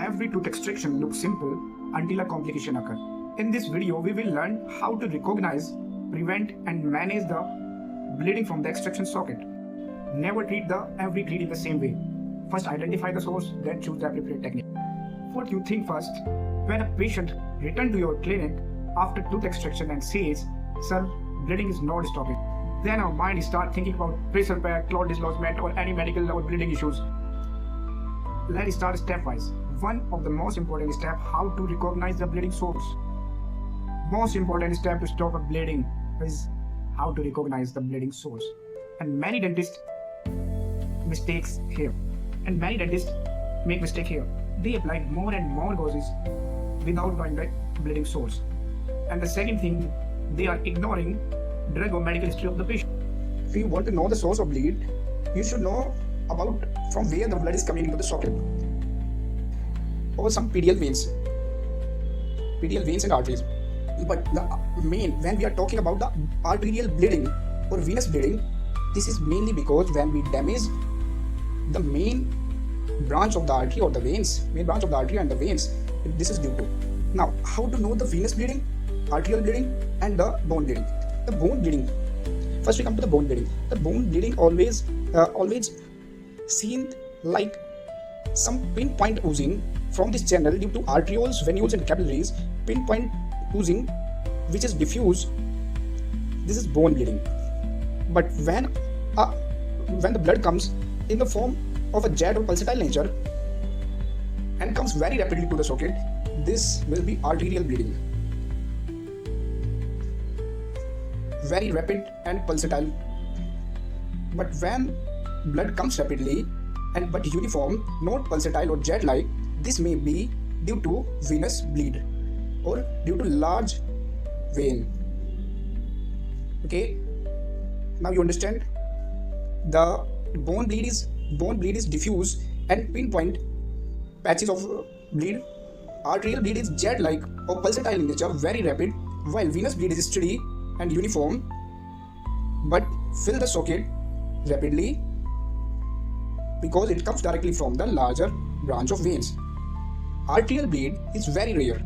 every tooth extraction looks simple until a complication occurs. In this video, we will learn how to recognize, prevent and manage the bleeding from the extraction socket. Never treat every bleed in the same way. First identify the source, then choose the appropriate technique. What you think first? When a patient returns to your clinic after tooth extraction and says, "Sir, bleeding is not stopping," then our mind starts thinking about pressure pack, clot dislodgement or any medical or bleeding issues. Let's start stepwise. One of the most important steps, how to recognize the bleeding source. Most important step to stop a bleeding is how to recognize the bleeding source. And many dentists mistakes here. And many dentists make mistake here. They apply more and more gauzes without knowing the bleeding source. And the second thing, they are ignoring drug or medical history of the patient. If you want to know the source of bleed, you should know about from where the blood is coming into the socket. Or some PDL veins and arteries. But when we are talking about the arterial bleeding or venous bleeding, this is mainly because when we damage the main branch of the artery or the veins, main branch of the artery and the veins, this is due to. Now, how to know the venous bleeding, arterial bleeding and the bone bleeding? The bone bleeding. First we come to the bone bleeding. The bone bleeding always seen like some pinpoint oozing from this channel due to arterioles, venules and capillaries, pinpoint oozing which is diffuse. This is bone bleeding. But when the blood comes in the form of a jet or pulsatile nature and comes very rapidly to the socket, this will be arterial bleeding. Very rapid and pulsatile. But when blood comes rapidly but uniform, not pulsatile or jet-like, this may be due to venous bleed or due to large vein. Okay, now you understand. The bone bleed is diffuse and pinpoint patches of bleed. Arterial bleed is jet-like or pulsatile in nature, very rapid, while venous bleed is steady and uniform but fill the socket rapidly because it comes directly from the larger branch of veins. Arterial bleed is very rare